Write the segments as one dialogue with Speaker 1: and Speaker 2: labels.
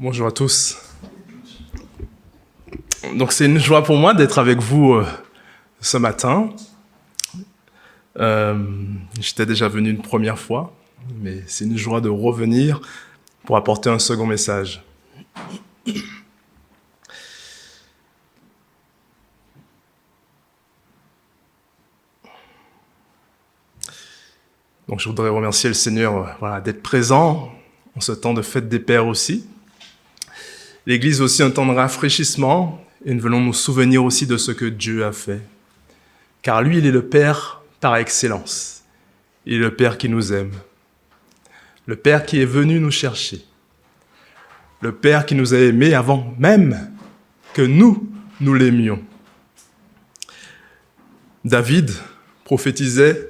Speaker 1: Bonjour à tous. Donc c'est une joie pour moi d'être avec vous ce matin. J'étais déjà venu une première fois, mais c'est une joie de revenir pour apporter un second message. Donc je voudrais remercier le Seigneur d'être présent en ce temps de fête des Pères aussi. L'Église aussi un temps de rafraîchissement et nous venons nous souvenir aussi de ce que Dieu a fait. Car lui, il est le Père par excellence. Il est le Père qui nous aime. Le Père qui est venu nous chercher. Le Père qui nous a aimés avant même que nous l'aimions. David, prophétisant,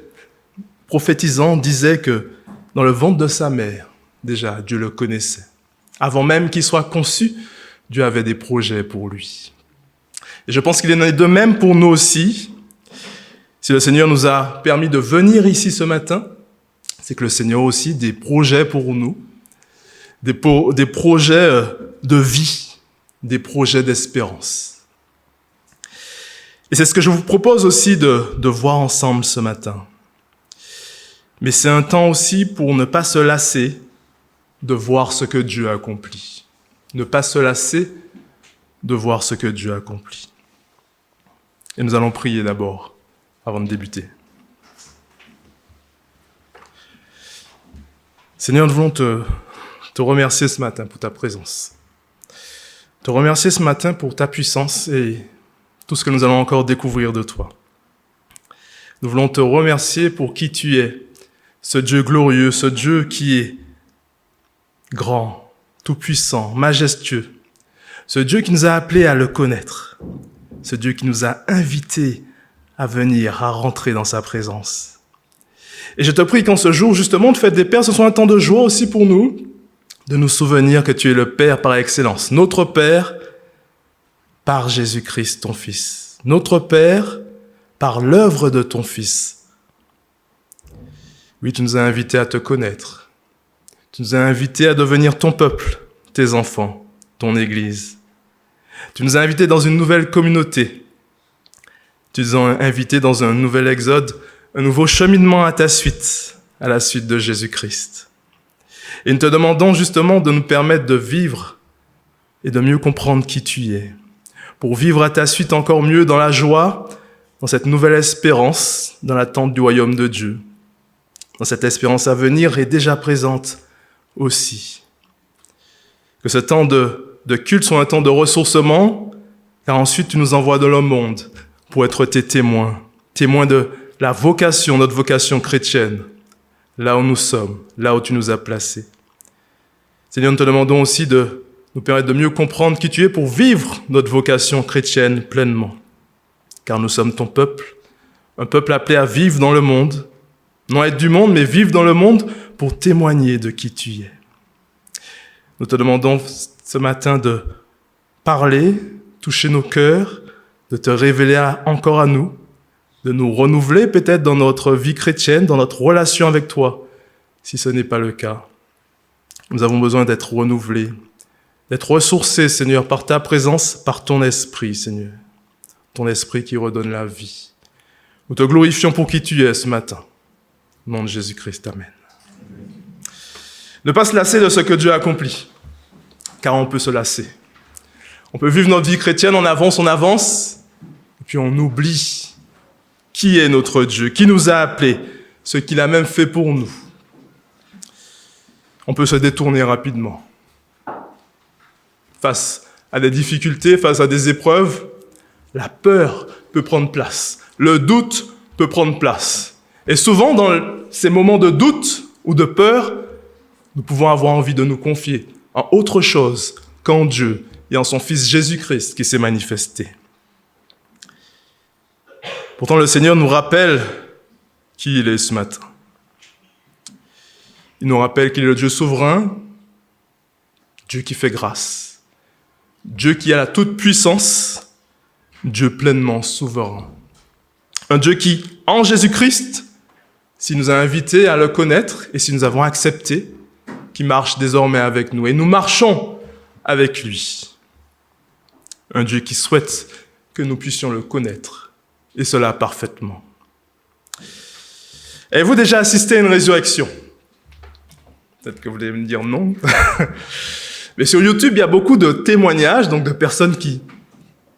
Speaker 1: disait que dans le ventre de sa mère, déjà, Dieu le connaissait. Avant même qu'il soit conçu, Dieu avait des projets pour lui. Et je pense qu'il en est de même pour nous aussi. Si le Seigneur nous a permis de venir ici ce matin, c'est que le Seigneur a aussi des projets pour nous, des projets de vie, des projets d'espérance. Et c'est ce que je vous propose aussi de voir ensemble ce matin. Mais c'est un temps aussi pour ne pas se lasser de voir ce que Dieu a accompli. Ne pas se lasser de voir ce que Dieu a accompli. Et nous allons prier d'abord, avant de débuter. Seigneur, nous voulons te remercier ce matin pour ta présence. Te remercier ce matin pour ta puissance et tout ce que nous allons encore découvrir de toi. Nous voulons te remercier pour qui tu es, ce Dieu glorieux, ce Dieu qui est grand, tout-puissant, majestueux. Ce Dieu qui nous a appelés à le connaître. Ce Dieu qui nous a invités à venir, à rentrer dans sa présence. Et je te prie qu'en ce jour, justement, de fête des Pères, ce soit un temps de joie aussi pour nous, de nous souvenir que tu es le Père par excellence. Notre Père par Jésus-Christ, ton Fils. Notre Père par l'œuvre de ton Fils. Oui, tu nous as invités à te connaître. Tu nous as invités à devenir ton peuple, tes enfants, ton Église. Tu nous as invités dans une nouvelle communauté. Tu nous as invités dans un nouvel exode, un nouveau cheminement à ta suite, à la suite de Jésus-Christ. Et nous te demandons justement de nous permettre de vivre et de mieux comprendre qui tu es, pour vivre à ta suite encore mieux dans la joie, dans cette nouvelle espérance, dans l'attente du royaume de Dieu. Dans cette espérance à venir est déjà présente aussi. Que ce temps de culte soit un temps de ressourcement, car ensuite tu nous envoies dans le monde pour être tes témoins, témoins de la vocation, notre vocation chrétienne, là où nous sommes, là où tu nous as placés. Seigneur, nous te demandons aussi de nous permettre de mieux comprendre qui tu es pour vivre notre vocation chrétienne pleinement, car nous sommes ton peuple, un peuple appelé à vivre dans le monde, non être du monde, mais vivre dans le monde pour témoigner de qui tu es. Nous te demandons ce matin de parler, toucher nos cœurs, de te révéler encore à nous, de nous renouveler peut-être dans notre vie chrétienne, dans notre relation avec toi, si ce n'est pas le cas. Nous avons besoin d'être renouvelés, d'être ressourcés, Seigneur, par ta présence, par ton esprit, Seigneur. Ton esprit qui redonne la vie. Nous te glorifions pour qui tu es ce matin. Au nom de Jésus-Christ, amen. Ne pas se lasser de ce que Dieu a accompli, car on peut se lasser. On peut vivre notre vie chrétienne, on avance, et puis on oublie qui est notre Dieu, qui nous a appelés, ce qu'il a même fait pour nous. On peut se détourner rapidement. Face à des difficultés, face à des épreuves, la peur peut prendre place, le doute peut prendre place. Et souvent, dans ces moments de doute ou de peur, nous pouvons avoir envie de nous confier en autre chose qu'en Dieu et en son Fils Jésus-Christ qui s'est manifesté. Pourtant, le Seigneur nous rappelle qui il est ce matin. Il nous rappelle qu'il est le Dieu souverain, Dieu qui fait grâce, Dieu qui a la toute-puissance, Dieu pleinement souverain. Un Dieu qui, en Jésus-Christ, s'il nous a invités à le connaître et si nous avons accepté, qui marche désormais avec nous. Et nous marchons avec lui. Un Dieu qui souhaite que nous puissions le connaître, et cela parfaitement. Avez-vous déjà assisté à une résurrection? Peut-être que vous allez me dire non. Mais sur YouTube, il y a beaucoup de témoignages, donc de personnes qui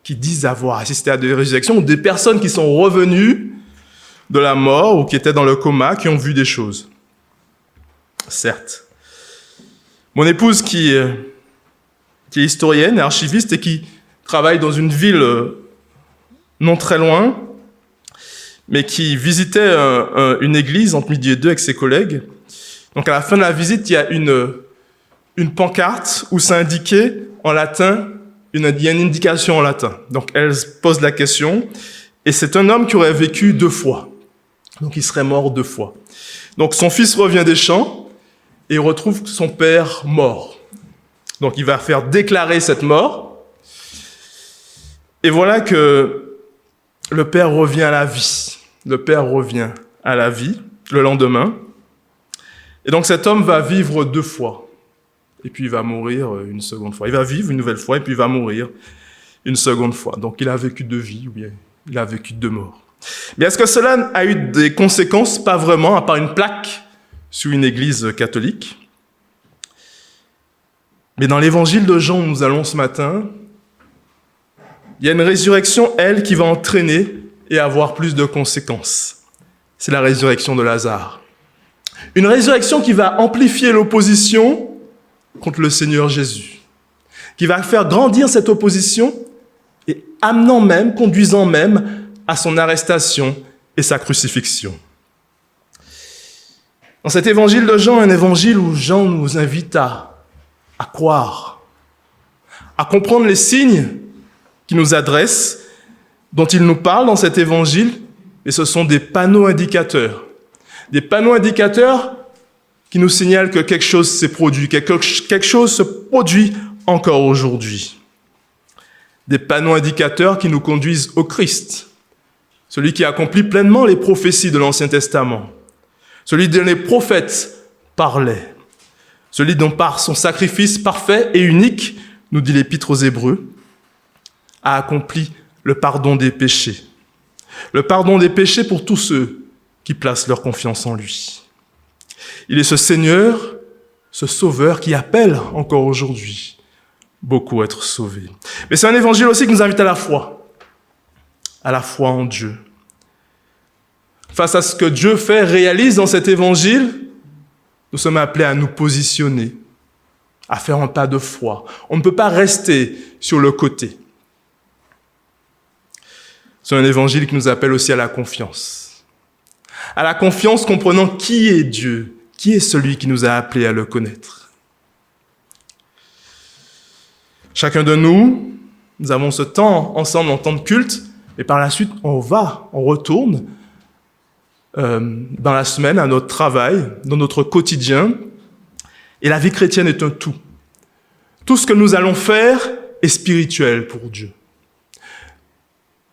Speaker 1: disent avoir assisté à des résurrections, ou des personnes qui sont revenues de la mort ou qui étaient dans le coma, qui ont vu des choses. Certes. Mon épouse qui est historienne et archiviste et qui travaille dans une ville non très loin, mais qui visitait une église entre midi et 2 avec ses collègues. Donc à la fin de la visite, il y a une pancarte où c'est indiqué en latin, il y a une indication en latin. Donc elle pose la question, et c'est un homme qui aurait vécu 2 fois. Donc il serait mort 2 fois. Donc son fils revient des champs, et il retrouve son père mort. Donc il va faire déclarer cette mort, et voilà que le père revient à la vie. Le père revient à la vie le lendemain, et donc cet homme va vivre 2 fois. Et puis il va mourir une seconde fois. Il va vivre une nouvelle fois et puis il va mourir une seconde fois. Donc il a vécu 2 vies ou bien il a vécu 2 morts. Mais est-ce que cela a eu des conséquences? Pas vraiment, à part une plaque sur une église catholique. Mais dans l'évangile de Jean où nous allons ce matin, il y a une résurrection, elle, qui va entraîner et avoir plus de conséquences. C'est la résurrection de Lazare. Une résurrection qui va amplifier l'opposition contre le Seigneur Jésus, qui va faire grandir cette opposition et conduisant même à son arrestation et sa crucifixion. Dans cet évangile de Jean, un évangile où Jean nous invite à croire, à comprendre les signes qu'il nous adresse, dont il nous parle dans cet évangile, et ce sont des panneaux indicateurs. Des panneaux indicateurs qui nous signale que quelque chose s'est produit, quelque chose se produit encore aujourd'hui. Des panneaux indicateurs qui nous conduisent au Christ, celui qui accomplit pleinement les prophéties de l'Ancien Testament, celui dont les prophètes parlaient, celui dont par son sacrifice parfait et unique, nous dit l'Épître aux Hébreux, a accompli le pardon des péchés. Le pardon des péchés pour tous ceux qui placent leur confiance en lui. Il est ce Seigneur, ce Sauveur qui appelle encore aujourd'hui beaucoup à être sauvés. Mais c'est un évangile aussi qui nous invite à la foi en Dieu. Face à ce que Dieu fait, réalise dans cet évangile, nous sommes appelés à nous positionner, à faire un pas de foi. On ne peut pas rester sur le côté. C'est un évangile qui nous appelle aussi à la confiance. À la confiance comprenant qui est Dieu, qui est celui qui nous a appelés à le connaître. Chacun de nous avons ce temps ensemble en temps de culte, et par la suite, on retourne dans la semaine à notre travail, dans notre quotidien. Et la vie chrétienne est un tout. Tout ce que nous allons faire est spirituel pour Dieu.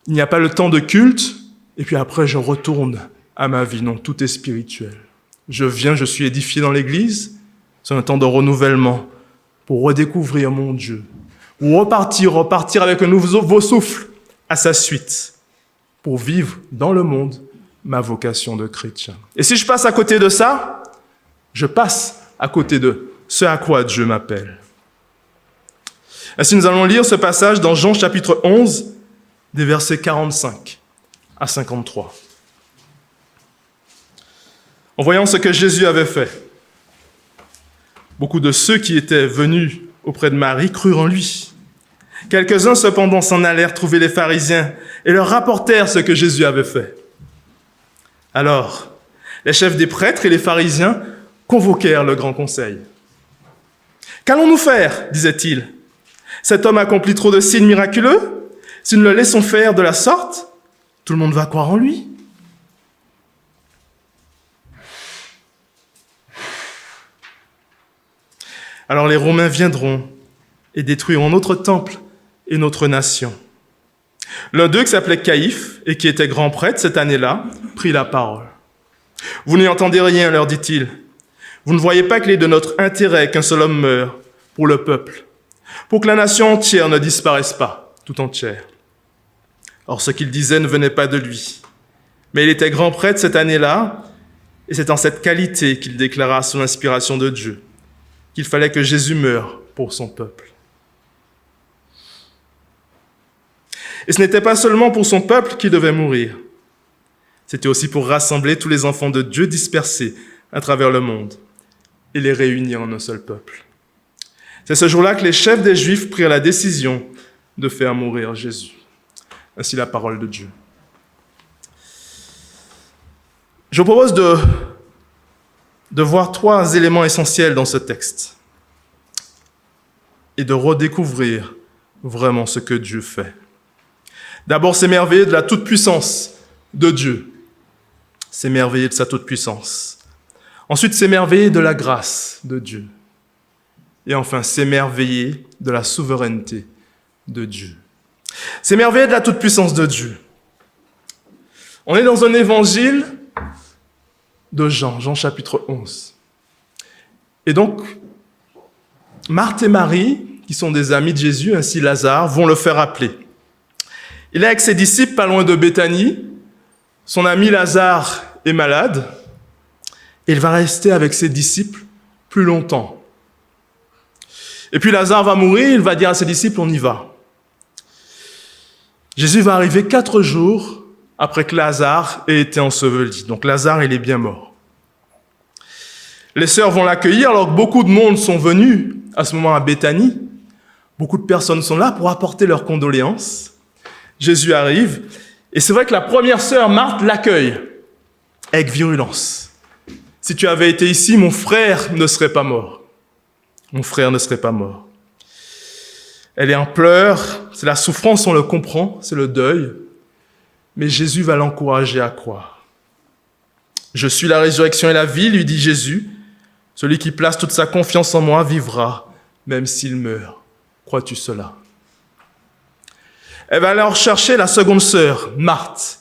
Speaker 1: Il n'y a pas le temps de culte, et puis après je retourne à ma vie. Non, tout est spirituel. Je viens, je suis édifié dans l'église. C'est un temps de renouvellement pour redécouvrir mon Dieu. Ou repartir avec un nouveau souffle à sa suite pour vivre dans le monde ma vocation de chrétien. Et si je passe à côté de ça, je passe à côté de ce à quoi Dieu m'appelle. Ainsi, nous allons lire ce passage dans Jean chapitre 11, des versets 45 à 53. En voyant ce que Jésus avait fait, beaucoup de ceux qui étaient venus auprès de Marie crurent en lui. Quelques-uns cependant s'en allèrent trouver les pharisiens et leur rapportèrent ce que Jésus avait fait. Alors, les chefs des prêtres et les pharisiens convoquèrent le grand conseil. « Qu'allons-nous faire ?» disaient-ils. « Cet homme accomplit trop de signes miraculeux. Si nous le laissons faire de la sorte, tout le monde va croire en lui. » Alors les Romains viendront et détruiront notre temple et notre nation. L'un d'eux, qui s'appelait Caïphe et qui était grand prêtre cette année-là, prit la parole. « Vous n'y entendez rien, leur dit-il. Vous ne voyez pas qu'il est de notre intérêt qu'un seul homme meure pour le peuple. pour que la nation entière ne disparaisse pas, tout entière. Or, ce qu'il disait ne venait pas de lui. Mais il était grand prêtre cette année-là, et c'est en cette qualité qu'il déclara sous l'inspiration de Dieu qu'il fallait que Jésus meure pour son peuple. Et ce n'était pas seulement pour son peuple qu'il devait mourir. C'était aussi pour rassembler tous les enfants de Dieu dispersés à travers le monde et les réunir en un seul peuple. C'est ce jour-là que les chefs des Juifs prirent la décision de faire mourir Jésus. Ainsi la parole de Dieu. Je vous propose de voir 3 éléments essentiels dans ce texte et de redécouvrir vraiment ce que Dieu fait. D'abord, s'émerveiller de la toute-puissance de Dieu. S'émerveiller de sa toute-puissance. Ensuite, s'émerveiller de la grâce de Dieu. Et enfin, s'émerveiller de la souveraineté de Dieu. S'émerveiller de la toute-puissance de Dieu. On est dans un évangile de Jean chapitre 11. Et donc, Marthe et Marie, qui sont des amis de Jésus, ainsi Lazare, vont le faire appeler. Il est avec ses disciples pas loin de Béthanie. Son ami Lazare est malade. Et il va rester avec ses disciples plus longtemps. Et puis Lazare va mourir, il va dire à ses disciples, on y va. Jésus va arriver 4 jours après que Lazare ait été enseveli. Donc Lazare, il est bien mort. Les sœurs vont l'accueillir alors que beaucoup de monde sont venus à ce moment à Béthanie. Beaucoup de personnes sont là pour apporter leurs condoléances. Jésus arrive et c'est vrai que la première sœur, Marthe, l'accueille avec virulence. Si tu avais été ici, mon frère ne serait pas mort. Mon frère ne serait pas mort. Elle est en pleurs, c'est la souffrance, on le comprend, c'est le deuil. Mais Jésus va l'encourager à croire. Je suis la résurrection et la vie, lui dit Jésus. Celui qui place toute sa confiance en moi vivra, même s'il meurt. Crois-tu cela? Elle va alors chercher la seconde sœur, Marthe,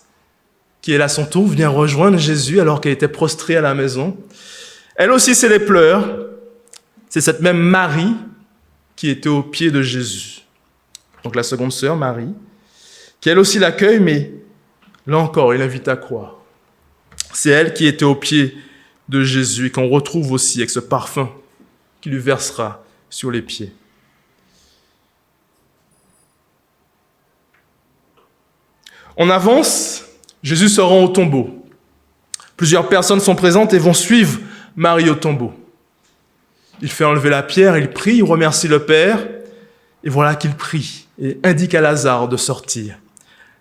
Speaker 1: qui elle à son tour vient rejoindre Jésus alors qu'elle était prostrée à la maison. Elle aussi, c'est les pleurs. C'est cette même Marie qui était aux pieds de Jésus. Donc la seconde sœur, Marie, qui elle aussi l'accueille, mais là encore, il invite à croire. C'est elle qui était aux pieds de Jésus et qu'on retrouve aussi avec ce parfum qui lui versera sur les pieds. On avance, Jésus se rend au tombeau. Plusieurs personnes sont présentes et vont suivre Marie au tombeau. Il fait enlever la pierre, il prie, il remercie le Père, et voilà qu'il prie et indique à Lazare de sortir.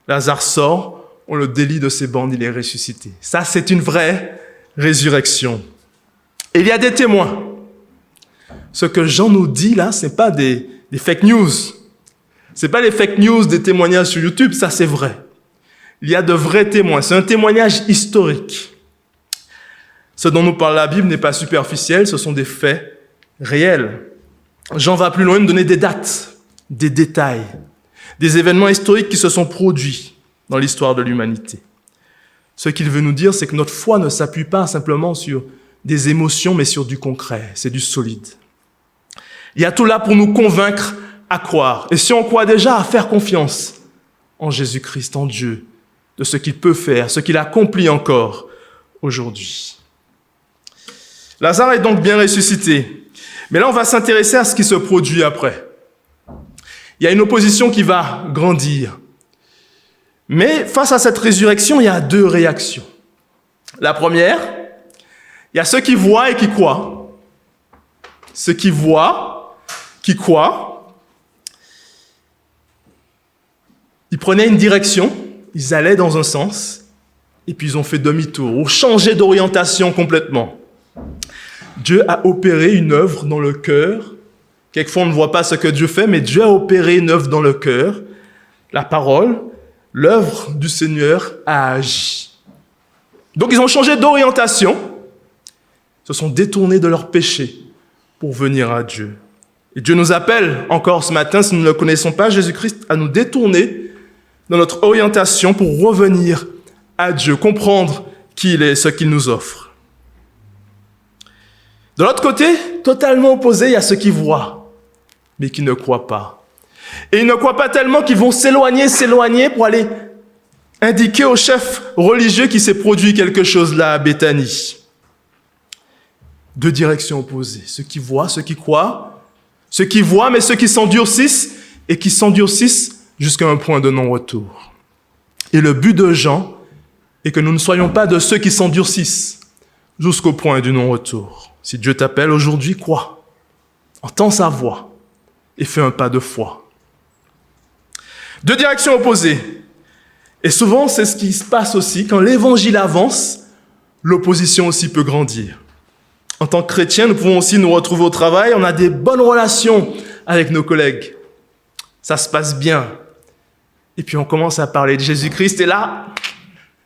Speaker 1: Lazare sort, on le délie de ses bandes, il est ressuscité. Ça, c'est une vraie résurrection. Et il y a des témoins. Ce que Jean nous dit là, ce n'est pas des fake news. Ce n'est pas les fake news des témoignages sur YouTube, ça c'est vrai. Il y a de vrais témoins, c'est un témoignage historique. Ce dont nous parle la Bible n'est pas superficiel, ce sont des faits réels. Jean va plus loin, nous donner des dates, des détails, des événements historiques qui se sont produits dans l'histoire de l'humanité. Ce qu'il veut nous dire, c'est que notre foi ne s'appuie pas simplement sur des émotions, mais sur du concret, c'est du solide. Il y a tout là pour nous convaincre à croire. Et si on croit déjà, à faire confiance en Jésus-Christ, en Dieu, de ce qu'il peut faire, ce qu'il accomplit encore aujourd'hui. Lazare est donc bien ressuscité. Mais là, on va s'intéresser à ce qui se produit après. Il y a une opposition qui va grandir. Mais face à cette résurrection, il y a 2 réactions. La première, il y a ceux qui voient et qui croient. Ceux qui voient, qui croient. Ils prenaient une direction, ils allaient dans un sens, et puis ils ont fait demi-tour, ou changé d'orientation complètement. Dieu a opéré une œuvre dans le cœur. Quelquefois, on ne voit pas ce que Dieu fait, mais Dieu a opéré une œuvre dans le cœur. La parole, l'œuvre du Seigneur a agi. Donc, ils ont changé d'orientation, se sont détournés de leur péché pour venir à Dieu. Et Dieu nous appelle encore ce matin, si nous ne le connaissons pas, Jésus-Christ, à nous détourner dans notre orientation pour revenir à Dieu, comprendre qui il est, ce qu'il nous offre. De l'autre côté, totalement opposé, il y a ceux qui voient. mais qui ne croient pas. Et ils ne croient pas tellement qu'ils vont s'éloigner pour aller indiquer au chef religieux qu'il s'est produit quelque chose là à Béthanie. Deux directions opposées. Ceux qui voient, ceux qui croient. Ceux qui voient, mais ceux qui s'endurcissent et qui s'endurcissent jusqu'à un point de non-retour. Et le but de Jean est que nous ne soyons pas de ceux qui s'endurcissent jusqu'au point du non-retour. Si Dieu t'appelle aujourd'hui, crois. Entends sa voix et fais un pas de foi. Deux directions opposées. Et souvent, c'est ce qui se passe aussi. Quand l'évangile avance, l'opposition aussi peut grandir. En tant que chrétiens, nous pouvons aussi nous retrouver au travail. On a des bonnes relations avec nos collègues. Ça se passe bien. Et puis on commence à parler de Jésus-Christ. Et là,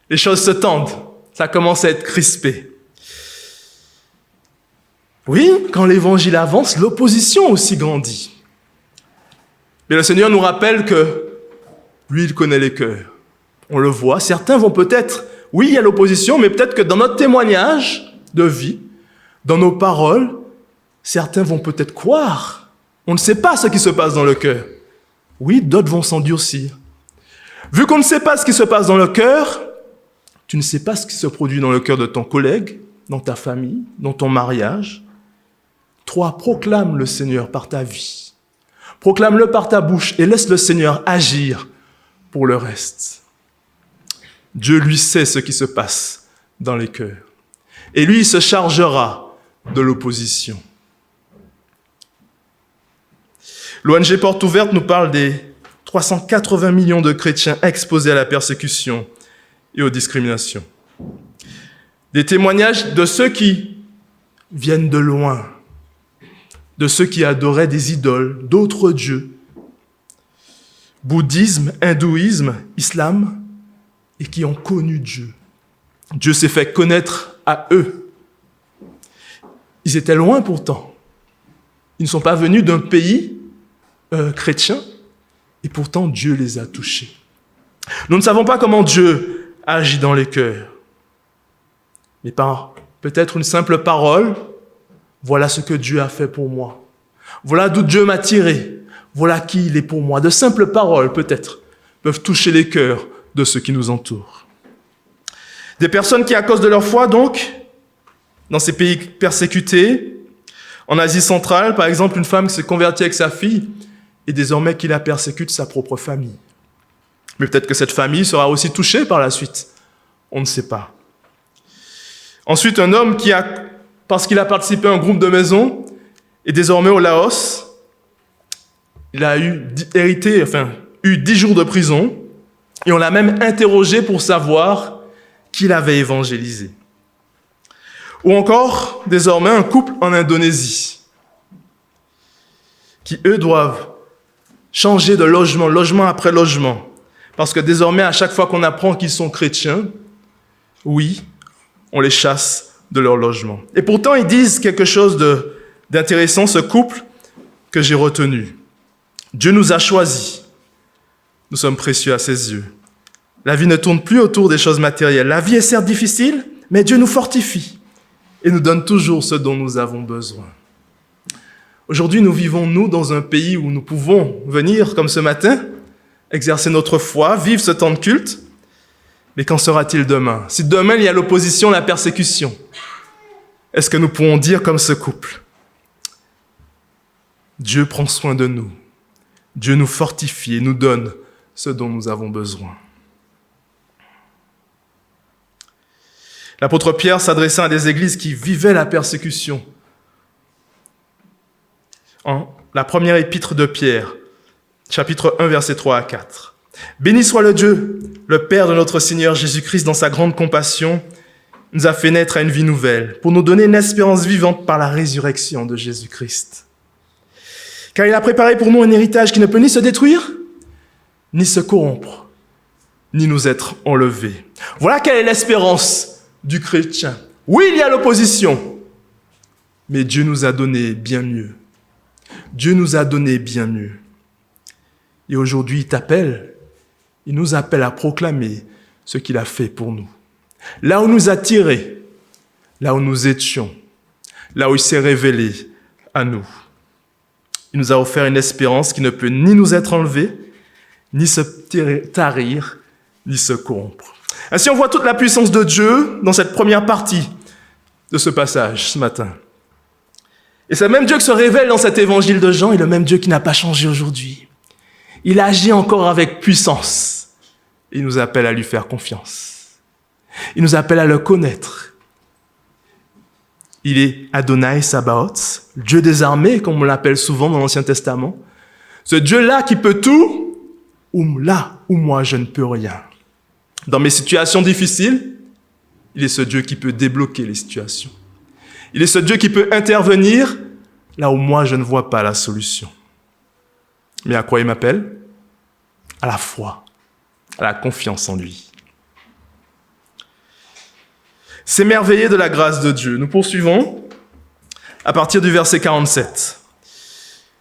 Speaker 1: les choses se tendent. Ça commence à être crispé. Oui, quand l'évangile avance, l'opposition aussi grandit. Mais le Seigneur nous rappelle que lui, il connaît les cœurs. On le voit. Certains vont peut-être, oui, il y a l'opposition, mais peut-être que dans notre témoignage de vie, dans nos paroles, certains vont peut-être croire. On ne sait pas ce qui se passe dans le cœur. Oui, d'autres vont s'endurcir. Vu qu'on ne sait pas ce qui se passe dans le cœur, tu ne sais pas ce qui se produit dans le cœur de ton collègue, dans ta famille, dans ton mariage. Toi, proclame le Seigneur par ta vie. Proclame-le par ta bouche et laisse le Seigneur agir pour le reste. Dieu, lui, sait ce qui se passe dans les cœurs. Et lui, il se chargera de l'opposition. L'ONG Porte Ouverte nous parle des 380 millions de chrétiens exposés à la persécution et aux discriminations. Des témoignages de ceux qui viennent de loin, de ceux qui adoraient des idoles, d'autres dieux, bouddhisme, hindouisme, islam, et qui ont connu Dieu. Dieu s'est fait connaître à eux. Ils étaient loin pourtant. Ils ne sont pas venus d'un pays chrétien, et pourtant Dieu les a touchés. Nous ne savons pas comment Dieu agit dans les cœurs, mais par peut-être une simple parole, voilà ce que Dieu a fait pour moi. Voilà d'où Dieu m'a tiré. Voilà qui il est pour moi. De simples paroles, peut-être, peuvent toucher les cœurs de ceux qui nous entourent. Des personnes qui, à cause de leur foi, donc, dans ces pays persécutés, en Asie centrale, par exemple, une femme qui s'est convertie avec sa fille, et désormais qui la persécute sa propre famille. Mais peut-être que cette famille sera aussi touchée par la suite. On ne sait pas. Ensuite, un homme qui parce qu'il a participé à un groupe de maison, et désormais au Laos, il a eu 10 jours de prison, et on l'a même interrogé pour savoir qui l'avait évangélisé. Ou encore, désormais, un couple en Indonésie, qui, eux, doivent changer de logement après logement, parce que désormais, à chaque fois qu'on apprend qu'ils sont chrétiens, oui, on les chasse de leur logement. Et pourtant, ils disent quelque chose d'intéressant, ce couple que j'ai retenu. Dieu nous a choisis. Nous sommes précieux à ses yeux. La vie ne tourne plus autour des choses matérielles. La vie est certes difficile, mais Dieu nous fortifie et nous donne toujours ce dont nous avons besoin. Aujourd'hui, nous vivons, nous, dans un pays où nous pouvons venir, comme ce matin, exercer notre foi, vivre ce temps de culte. Mais qu'en sera-t-il demain? Si demain, il y a l'opposition, la persécution, est-ce que nous pourrons dire comme ce couple? Dieu prend soin de nous. Dieu nous fortifie et nous donne ce dont nous avons besoin. L'apôtre Pierre s'adressait à des églises qui vivaient la persécution. En la première épître de Pierre, chapitre 1, versets 3 à 4. « Béni soit le Dieu, le Père de notre Seigneur Jésus-Christ, dans sa grande compassion, nous a fait naître à une vie nouvelle, pour nous donner une espérance vivante par la résurrection de Jésus-Christ. Car il a préparé pour nous un héritage qui ne peut ni se détruire, ni se corrompre, ni nous être enlevé. » Voilà quelle est l'espérance du chrétien. Oui, il y a l'opposition, mais Dieu nous a donné bien mieux. Dieu nous a donné bien mieux. Et aujourd'hui, il nous appelle à proclamer ce qu'il a fait pour nous. Là où il nous a tirés, là où nous étions, là où il s'est révélé à nous. Il nous a offert une espérance qui ne peut ni nous être enlevée, ni se tarir, ni se corrompre. Ainsi, on voit toute la puissance de Dieu dans cette première partie de ce passage ce matin. Et c'est le même Dieu qui se révèle dans cet évangile de Jean, et le même Dieu qui n'a pas changé aujourd'hui. Il agit encore avec puissance. Il nous appelle à lui faire confiance. Il nous appelle à le connaître. Il est Adonai Sabaoth, Dieu des armées, comme on l'appelle souvent dans l'Ancien Testament. Ce Dieu-là qui peut tout, ou là où moi je ne peux rien. Dans mes situations difficiles, il est ce Dieu qui peut débloquer les situations. Il est ce Dieu qui peut intervenir là où moi je ne vois pas la solution. Mais à quoi il m'appelle? À la foi, à la confiance en lui. S'émerveiller de la grâce de Dieu. Nous poursuivons à partir du verset 47.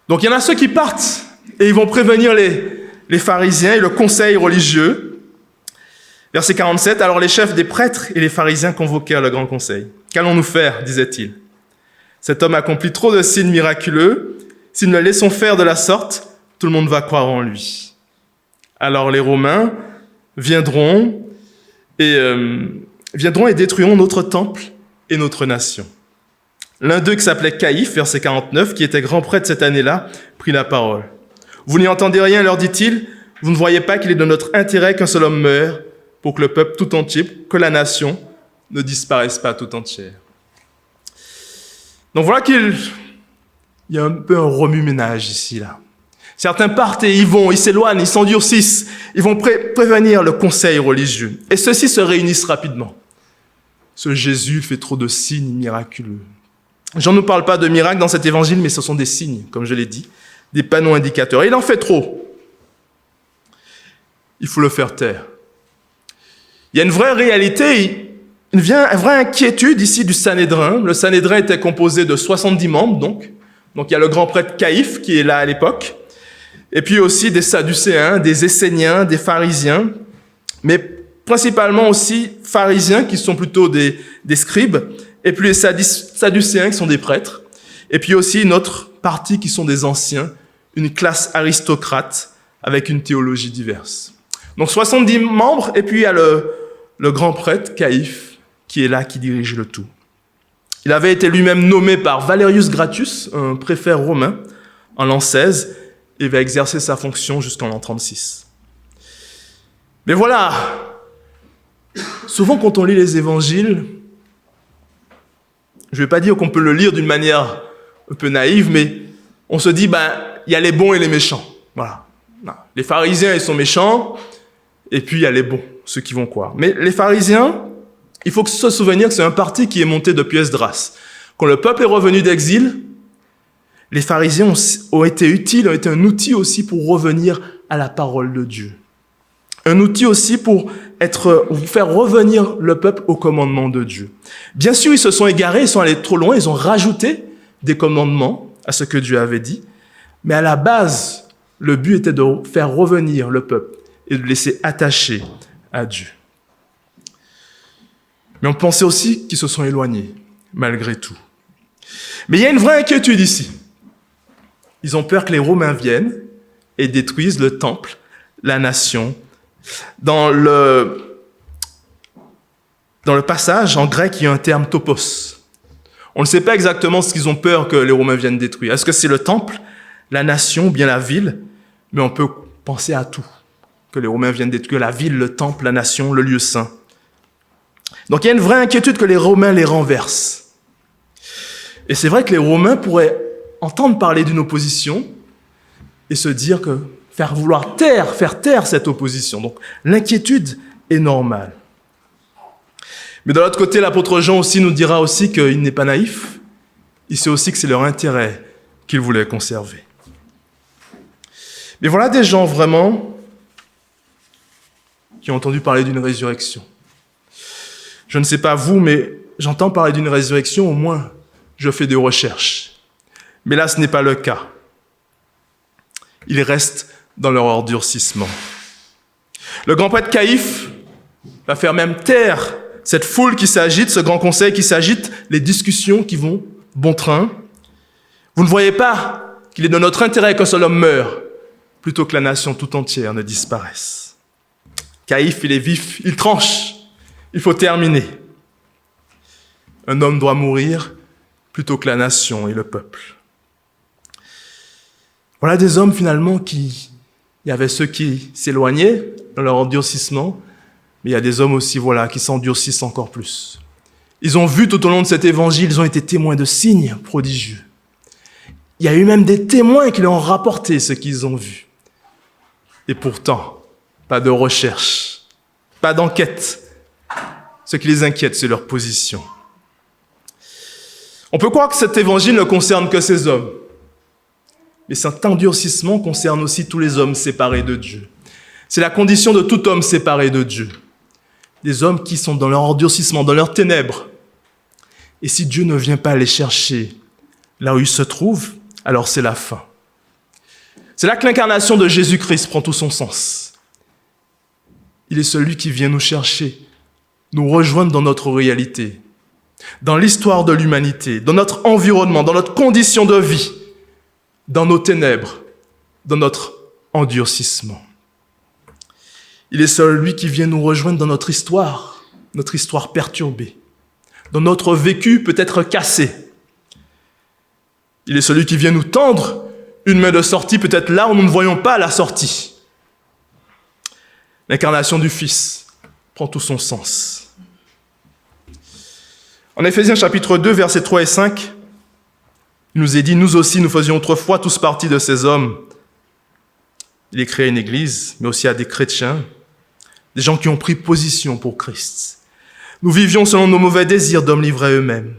Speaker 1: Donc il y en a ceux qui partent et ils vont prévenir les pharisiens et le conseil religieux. Verset 47, alors les chefs des prêtres et les pharisiens convoquèrent le grand conseil. Qu'allons-nous faire, disaient-ils. Cet homme accomplit trop de signes miraculeux. Si nous le laissons faire de la sorte, tout le monde va croire en lui. Alors les Romains viendront et détruiront notre temple et notre nation. L'un d'eux, qui s'appelait Caïphe, verset 49, qui était grand prêtre cette année-là, prit la parole. Vous n'y entendez rien, leur dit-il. Vous ne voyez pas qu'il est de notre intérêt qu'un seul homme meure pour que le peuple tout entier, que la nation ne disparaisse pas tout entière. Donc voilà qu'il y a un peu un remue-ménage ici, là. Certains partent et ils s'éloignent, ils s'endurcissent, ils vont prévenir le conseil religieux. Et ceux-ci se réunissent rapidement. Ce Jésus fait trop de signes miraculeux. Jean ne nous parle pas de miracles dans cet évangile, mais ce sont des signes, comme je l'ai dit, des panneaux indicateurs. Et il en fait trop. Il faut le faire taire. Il y a une vraie réalité, une vraie inquiétude ici du Sanhédrin. Le Sanhédrin était composé de 70 membres, donc. Donc il y a le grand prêtre Caïphe qui est là à l'époque. Et puis aussi des Sadducéens, des Esséniens, des pharisiens, mais principalement aussi pharisiens qui sont plutôt des scribes, et puis les Sadducéens qui sont des prêtres, et puis aussi une autre partie qui sont des anciens, une classe aristocrate avec une théologie diverse. Donc 70 membres, et puis il y a le grand prêtre Caïphe qui est là, qui dirige le tout. Il avait été lui-même nommé par Valerius Gracchus, un préfet romain, en l'an 16, et va exercer sa fonction jusqu'en l'an 36. Mais voilà, souvent quand on lit les évangiles, je ne vais pas dire qu'on peut le lire d'une manière un peu naïve, mais on se dit, il y a les bons et les méchants. Voilà. Non. Les pharisiens, ils sont méchants, et puis il y a les bons, ceux qui vont croire. Mais les pharisiens, il faut se souvenir que c'est un parti qui est monté depuis Esdras. Quand le peuple est revenu d'exil, les pharisiens ont été utiles, ont été un outil aussi pour revenir à la parole de Dieu. Un outil aussi pour faire revenir le peuple au commandement de Dieu. Bien sûr, ils se sont égarés, ils sont allés trop loin, ils ont rajouté des commandements à ce que Dieu avait dit. Mais à la base, le but était de faire revenir le peuple et de le laisser attaché à Dieu. Mais on pensait aussi qu'ils se sont éloignés, malgré tout. Mais il y a une vraie inquiétude ici. Ils ont peur que les Romains viennent et détruisent le temple, la nation. Dans le passage, en grec, il y a un terme topos. On ne sait pas exactement ce qu'ils ont peur que les Romains viennent détruire. Est-ce que c'est le temple, la nation, ou bien la ville? Mais on peut penser à tout. Que les Romains viennent détruire la ville, le temple, la nation, le lieu saint. Donc il y a une vraie inquiétude que les Romains les renversent. Et c'est vrai que les Romains pourraient entendre parler d'une opposition et se dire que faire taire cette opposition. Donc l'inquiétude est normale. Mais de l'autre côté, l'apôtre Jean aussi nous dira aussi qu'il n'est pas naïf. Il sait aussi que c'est leur intérêt qu'il voulait conserver. Mais voilà des gens vraiment qui ont entendu parler d'une résurrection. Je ne sais pas vous, mais j'entends parler d'une résurrection, au moins je fais des recherches. Mais là, ce n'est pas le cas. Ils restent dans leur endurcissement. Le grand prêtre Caïphe va faire même taire cette foule qui s'agite, ce grand conseil qui s'agite, les discussions qui vont bon train. Vous ne voyez pas qu'il est de notre intérêt qu'un seul homme meure, plutôt que la nation tout entière ne disparaisse. Caïphe, il est vif, il tranche, il faut terminer. Un homme doit mourir plutôt que la nation et le peuple. Voilà des hommes finalement il y avait ceux qui s'éloignaient dans leur endurcissement, mais il y a des hommes aussi, qui s'endurcissent encore plus. Ils ont vu tout au long de cet évangile, ils ont été témoins de signes prodigieux. Il y a eu même des témoins qui leur ont rapporté ce qu'ils ont vu. Et pourtant, pas de recherche, pas d'enquête. Ce qui les inquiète, c'est leur position. On peut croire que cet évangile ne concerne que ces hommes. Mais cet endurcissement concerne aussi tous les hommes séparés de Dieu. C'est la condition de tout homme séparé de Dieu. Des hommes qui sont dans leur endurcissement, dans leurs ténèbres. Et si Dieu ne vient pas les chercher là où ils se trouvent, alors c'est la fin. C'est là que l'incarnation de Jésus-Christ prend tout son sens. Il est celui qui vient nous chercher, nous rejoindre dans notre réalité, dans l'histoire de l'humanité, dans notre environnement, dans notre condition de vie, dans nos ténèbres, dans notre endurcissement. Il est celui qui vient nous rejoindre dans notre histoire perturbée, dans notre vécu peut-être cassé. Il est celui qui vient nous tendre une main de sortie, peut-être là où nous ne voyons pas la sortie. L'incarnation du Fils prend tout son sens. En Éphésiens chapitre 2, versets 3 et 5, il nous est dit, nous aussi, nous faisions autrefois tous partie de ces hommes. Il est créé une église, mais aussi à des chrétiens, des gens qui ont pris position pour Christ. Nous vivions selon nos mauvais désirs d'hommes livrés à eux-mêmes,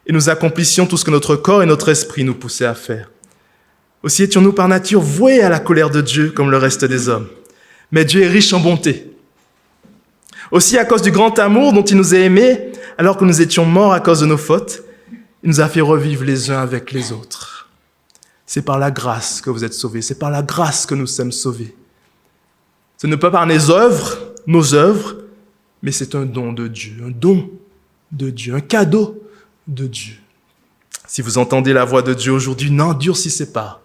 Speaker 1: et nous accomplissions tout ce que notre corps et notre esprit nous poussaient à faire. Aussi étions-nous par nature voués à la colère de Dieu comme le reste des hommes. Mais Dieu est riche en bonté. Aussi, à cause du grand amour dont il nous a aimés, alors que nous étions morts à cause de nos fautes, il nous a fait revivre les uns avec les autres. C'est par la grâce que vous êtes sauvés. C'est par la grâce que nous sommes sauvés. Ce n'est pas par nos œuvres, mais c'est un don de Dieu, un cadeau de Dieu. Si vous entendez la voix de Dieu aujourd'hui, n'endurcissez pas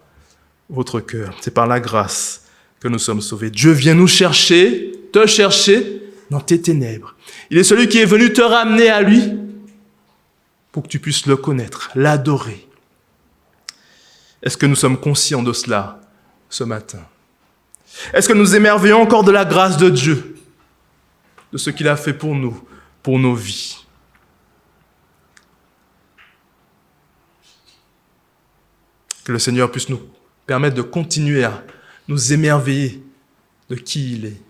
Speaker 1: votre cœur. C'est par la grâce que nous sommes sauvés. Dieu vient nous chercher, te chercher dans tes ténèbres. Il est celui qui est venu te ramener à lui pour que tu puisses le connaître, l'adorer. Est-ce que nous sommes conscients de cela ce matin? Est-ce que nous émerveillons encore de la grâce de Dieu, de ce qu'il a fait pour nous, pour nos vies? Que le Seigneur puisse nous permettre de continuer à nous émerveiller de qui il est.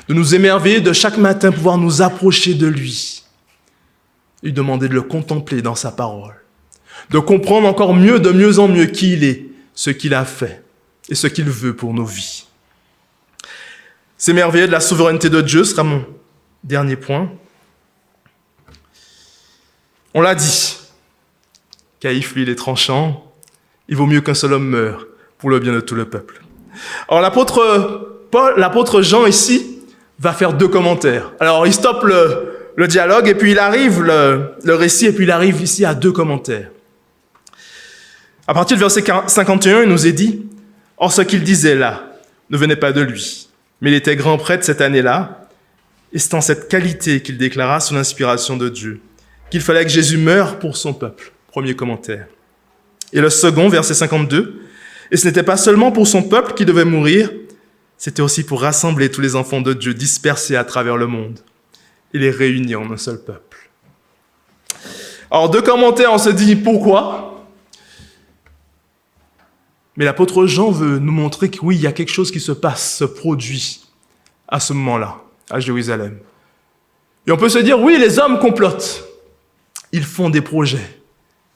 Speaker 1: De nous émerveiller de chaque matin, pouvoir nous approcher de lui. Lui demander de le contempler dans sa parole. De comprendre encore mieux, de mieux en mieux qui il est, ce qu'il a fait et ce qu'il veut pour nos vies. S'émerveiller de la souveraineté de Dieu sera mon dernier point. On l'a dit. Caïphe, lui, il est tranchant. Il vaut mieux qu'un seul homme meure pour le bien de tout le peuple. Alors l'apôtre Jean ici va faire 2 commentaires. Alors il stoppe le dialogue et puis il arrive le récit et puis il arrive ici à 2 commentaires. À partir du verset 51, il nous est dit « Or ce qu'il disait là ne venait pas de lui, mais il était grand prêtre cette année-là, et c'est en cette qualité qu'il déclara sous l'inspiration de Dieu qu'il fallait que Jésus meure pour son peuple. » Premier commentaire. Et le second, verset 52, « Et ce n'était pas seulement pour son peuple qu'il devait mourir, c'était aussi pour rassembler tous les enfants de Dieu dispersés à travers le monde et les réunir en un seul peuple. » Alors, 2 commentaires, on se dit pourquoi? Mais l'apôtre Jean veut nous montrer que oui, il y a quelque chose qui se passe, se produit à ce moment-là, à Jérusalem. Et on peut se dire, oui, les hommes complotent. Ils font des projets.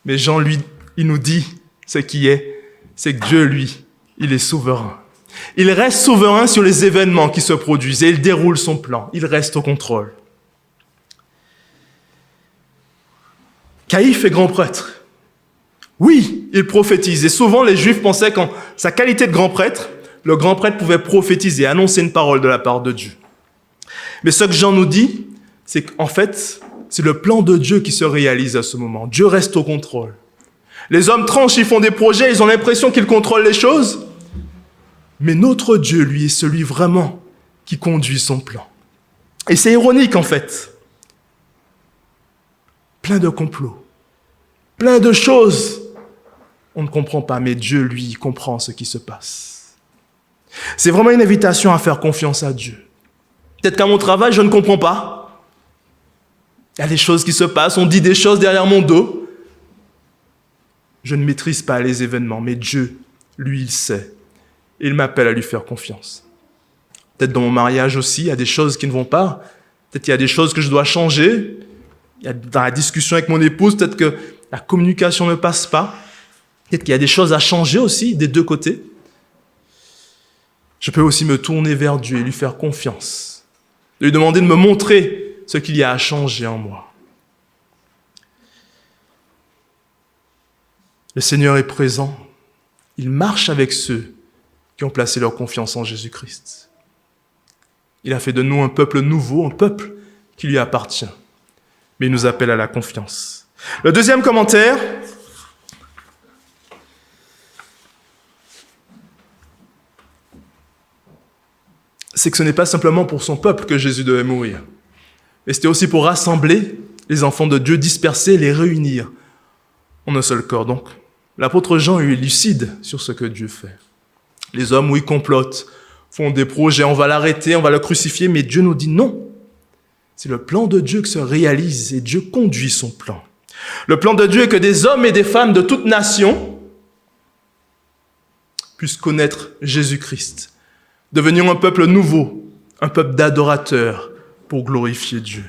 Speaker 1: Mais Jean, lui, il nous dit ce qui est, c'est que Dieu, lui, il est souverain. Il reste souverain sur les événements qui se produisent et il déroule son plan. Il reste au contrôle. Caïphe est grand prêtre. Oui, il prophétise. Et souvent, les Juifs pensaient qu'en sa qualité de grand prêtre, le grand prêtre pouvait prophétiser, annoncer une parole de la part de Dieu. Mais ce que Jean nous dit, c'est qu'en fait, c'est le plan de Dieu qui se réalise à ce moment. Dieu reste au contrôle. Les hommes tranchent, ils font des projets, ils ont l'impression qu'ils contrôlent les choses. Mais notre Dieu, lui, est celui vraiment qui conduit son plan. Et c'est ironique, en fait. Plein de complots, plein de choses. On ne comprend pas, mais Dieu, lui, comprend ce qui se passe. C'est vraiment une invitation à faire confiance à Dieu. Peut-être qu'à mon travail, je ne comprends pas. Il y a des choses qui se passent, on dit des choses derrière mon dos. Je ne maîtrise pas les événements, mais Dieu, lui, il sait. Et il m'appelle à lui faire confiance. Peut-être dans mon mariage aussi, il y a des choses qui ne vont pas. Peut-être qu'il y a des choses que je dois changer. Dans la discussion avec mon épouse, peut-être que la communication ne passe pas. Peut-être qu'il y a des choses à changer aussi, des deux côtés. Je peux aussi me tourner vers Dieu et lui faire confiance. De lui demander de me montrer ce qu'il y a à changer en moi. Le Seigneur est présent. Il marche avec ceux qui ont placé leur confiance en Jésus-Christ. Il a fait de nous un peuple nouveau, un peuple qui lui appartient. Mais il nous appelle à la confiance. Le deuxième commentaire, c'est que ce n'est pas simplement pour son peuple que Jésus devait mourir, mais c'était aussi pour rassembler les enfants de Dieu dispersés, les réunir en un seul corps. Donc, l'apôtre Jean est lucide sur ce que Dieu fait. Les hommes, oui, complotent, font des projets, on va l'arrêter, on va le crucifier, mais Dieu nous dit non. C'est le plan de Dieu qui se réalise et Dieu conduit son plan. Le plan de Dieu est que des hommes et des femmes de toute nation puissent connaître Jésus-Christ, devenir un peuple nouveau, un peuple d'adorateurs pour glorifier Dieu.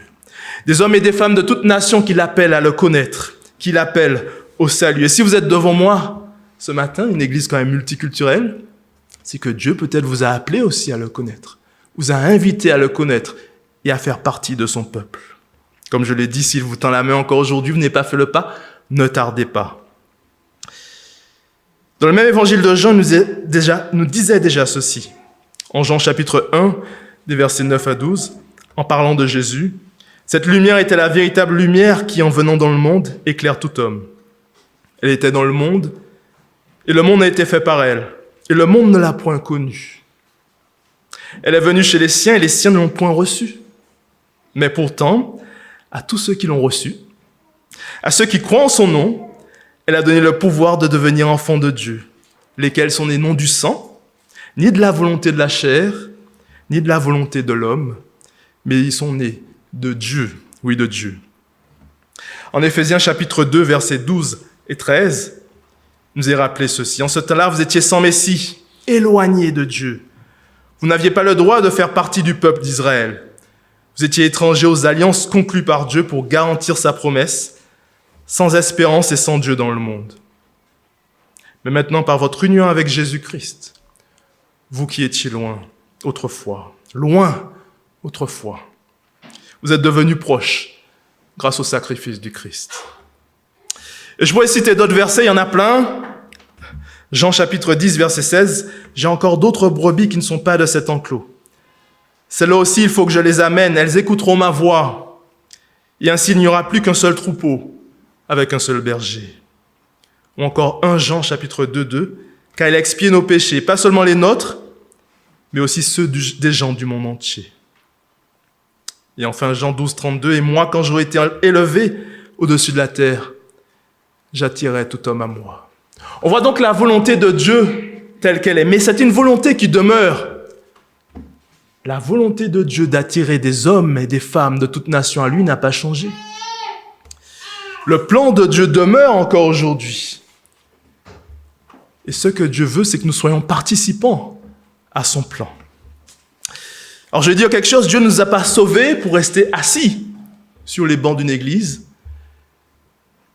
Speaker 1: Des hommes et des femmes de toute nation qui l'appellent à le connaître, qui l'appellent au salut. Et si vous êtes devant moi ce matin, une église quand même multiculturelle, c'est que Dieu peut-être vous a appelé aussi à le connaître, vous a invité à le connaître et à faire partie de son peuple. Comme je l'ai dit, s'il vous tend la main encore aujourd'hui, vous n'avez pas fait le pas, ne tardez pas. Dans le même évangile de Jean, nous disait déjà ceci. En Jean chapitre 1, des versets 9 à 12, en parlant de Jésus, « Cette lumière était la véritable lumière qui, en venant dans le monde, éclaire tout homme. Elle était dans le monde, et le monde a été fait par elle, et le monde ne l'a point connue. Elle est venue chez les siens, et les siens ne l'ont point reçue. Mais pourtant, à tous ceux qui l'ont reçue, à ceux qui croient en son nom, elle a donné le pouvoir de devenir enfants de Dieu, lesquels sont nés non du sang, ni de la volonté de la chair, ni de la volonté de l'homme, mais ils sont nés de Dieu, oui, de Dieu. » En Éphésiens chapitre 2, versets 12 et 13, nous est rappelé ceci. « En ce temps-là, vous étiez sans Messie, éloignés de Dieu. Vous n'aviez pas le droit de faire partie du peuple d'Israël. Vous étiez étrangers aux alliances conclues par Dieu pour garantir sa promesse, sans espérance et sans Dieu dans le monde. Mais maintenant, par votre union avec Jésus-Christ, vous qui étiez loin autrefois, vous êtes devenus proches grâce au sacrifice du Christ. » Et je pourrais citer d'autres versets, il y en a plein. Jean chapitre 10, verset 16, « J'ai encore d'autres brebis qui ne sont pas de cet enclos. Celles-là aussi, il faut que je les amène, elles écouteront ma voix. Et ainsi, il n'y aura plus qu'un seul troupeau avec un seul berger. » Ou encore 1 Jean chapitre 2, 2, « Car il a expié nos péchés, pas seulement les nôtres, mais aussi ceux des gens du monde entier. » Et enfin Jean 12, 32, « Et moi, quand j'aurai été élevé au-dessus de la terre, j'attirerai tout homme à moi. » On voit donc la volonté de Dieu telle qu'elle est, mais c'est une volonté qui demeure. La volonté de Dieu d'attirer des hommes et des femmes de toute nation à lui n'a pas changé. Le plan de Dieu demeure encore aujourd'hui. Et ce que Dieu veut, c'est que nous soyons participants à son plan. Alors je vais dire quelque chose, Dieu ne nous a pas sauvés pour rester assis sur les bancs d'une église.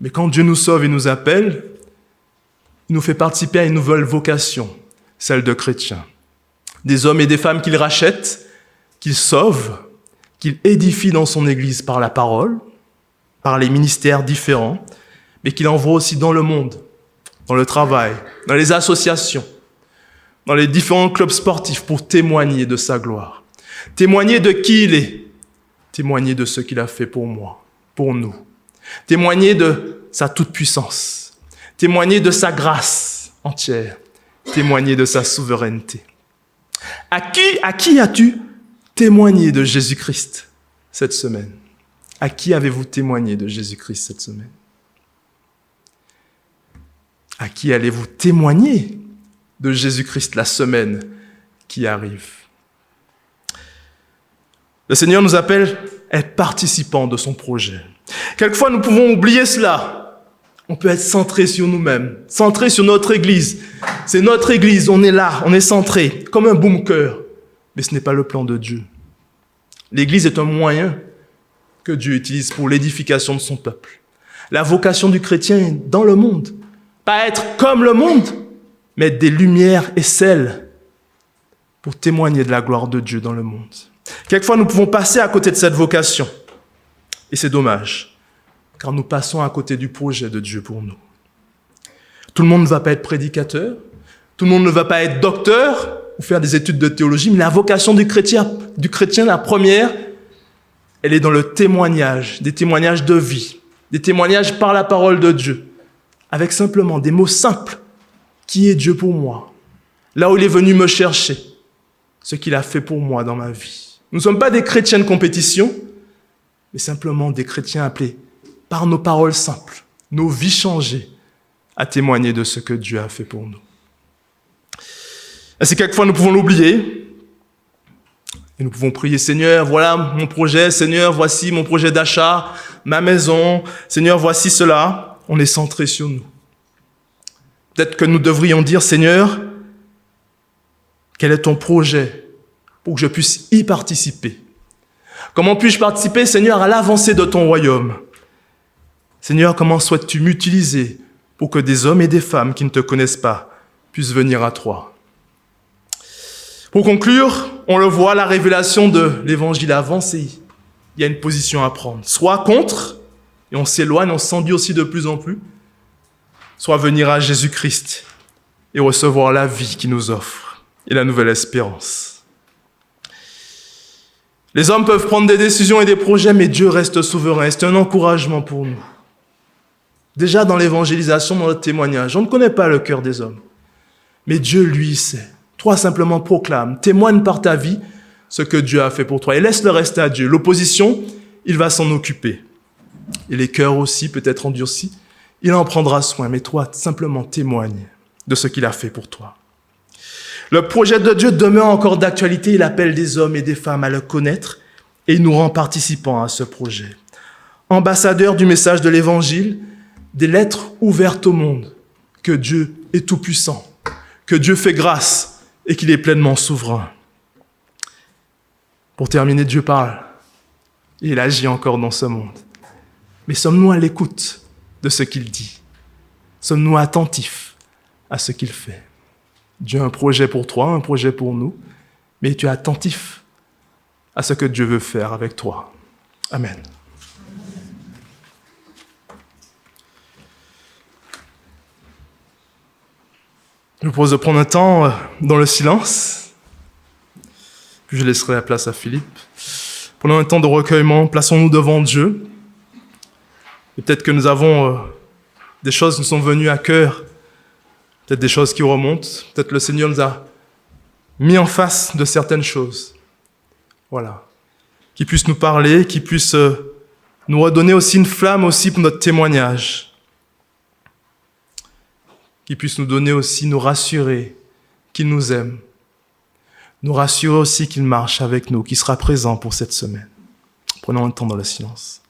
Speaker 1: Mais quand Dieu nous sauve et nous appelle, il nous fait participer à une nouvelle vocation, celle de chrétiens. Des hommes et des femmes qu'il rachète, qu'il sauve, qu'il édifie dans son église par la parole, par les ministères différents, mais qu'il envoie aussi dans le monde, dans le travail, dans les associations, dans les différents clubs sportifs pour témoigner de sa gloire. Témoigner de qui il est, témoigner de ce qu'il a fait pour moi, pour nous. Témoigner de sa toute-puissance, témoigner de sa grâce entière, témoigner de sa souveraineté. À qui as-tu témoigné de Jésus-Christ cette semaine? À qui avez-vous témoigné de Jésus-Christ cette semaine? À qui allez-vous témoigner de Jésus-Christ la semaine qui arrive? Le Seigneur nous appelle à être participants de son projet. Quelquefois, nous pouvons oublier cela. On peut être centré sur nous-mêmes, centré sur notre Église. C'est notre Église, on est là, on est centré, comme un bunker. Mais ce n'est pas le plan de Dieu. L'Église est un moyen que Dieu utilise pour l'édification de son peuple. La vocation du chrétien est dans le monde. Pas être comme le monde, mais être des lumières et sels pour témoigner de la gloire de Dieu dans le monde. Quelquefois, nous pouvons passer à côté de cette vocation. Et c'est dommage, car nous passons à côté du projet de Dieu pour nous. Tout le monde ne va pas être prédicateur, tout le monde ne va pas être docteur ou faire des études de théologie, mais la vocation du chrétien, la première, elle est dans le témoignage, des témoignages de vie, des témoignages par la parole de Dieu, avec simplement des mots simples. Qui est Dieu pour moi? Là où il est venu me chercher, ce qu'il a fait pour moi dans ma vie. Nous ne sommes pas des chrétiens de compétition, mais simplement des chrétiens appelés par nos paroles simples, nos vies changées, à témoigner de ce que Dieu a fait pour nous. Et c'est quelquefois nous pouvons l'oublier, et nous pouvons prier, Seigneur, voilà mon projet, Seigneur, voici mon projet d'achat, ma maison, Seigneur, voici cela. On est centré sur nous. Peut-être que nous devrions dire, Seigneur, quel est ton projet pour que je puisse y participer? Comment puis-je participer, Seigneur, à l'avancée de ton royaume? Seigneur, comment souhaites-tu m'utiliser pour que des hommes et des femmes qui ne te connaissent pas puissent venir à toi? Pour conclure, on le voit, la révélation de l'évangile avance et il y a une position à prendre. Soit contre, et on s'éloigne, on s'endurcit de plus en plus, soit venir à Jésus-Christ et recevoir la vie qu'il nous offre et la nouvelle espérance. Les hommes peuvent prendre des décisions et des projets, mais Dieu reste souverain. C'est un encouragement pour nous. Déjà dans l'évangélisation, dans notre témoignage, on ne connaît pas le cœur des hommes. Mais Dieu, lui, sait. Toi, simplement proclame, témoigne par ta vie ce que Dieu a fait pour toi. Et laisse le reste à Dieu. L'opposition, il va s'en occuper. Et les cœurs aussi, peut-être endurcis, il en prendra soin. Mais toi, simplement témoigne de ce qu'il a fait pour toi. Le projet de Dieu demeure encore d'actualité. Il appelle des hommes et des femmes à le connaître et il nous rend participants à ce projet. Ambassadeurs du message de l'Évangile, des lettres ouvertes au monde, que Dieu est tout-puissant, que Dieu fait grâce et qu'il est pleinement souverain. Pour terminer, Dieu parle et il agit encore dans ce monde. Mais sommes-nous à l'écoute de ce qu'il dit? Sommes-nous attentifs à ce qu'il fait? Dieu a un projet pour toi, un projet pour nous, mais tu es attentif à ce que Dieu veut faire avec toi. Amen. Je vous propose de prendre un temps dans le silence, puis je laisserai la place à Philippe. Pendant un temps de recueillement, plaçons-nous devant Dieu. Et peut-être que nous avons des choses qui nous sont venues à cœur, peut-être des choses qui remontent, peut-être le Seigneur nous a mis en face de certaines choses. Voilà. Qui puissent nous parler, qui puissent nous redonner aussi une flamme aussi pour notre témoignage. Qui puisse nous donner aussi, nous rassurer qu'il nous aime. Nous rassurer aussi qu'il marche avec nous, qu'il sera présent pour cette semaine. Prenons un temps dans le silence.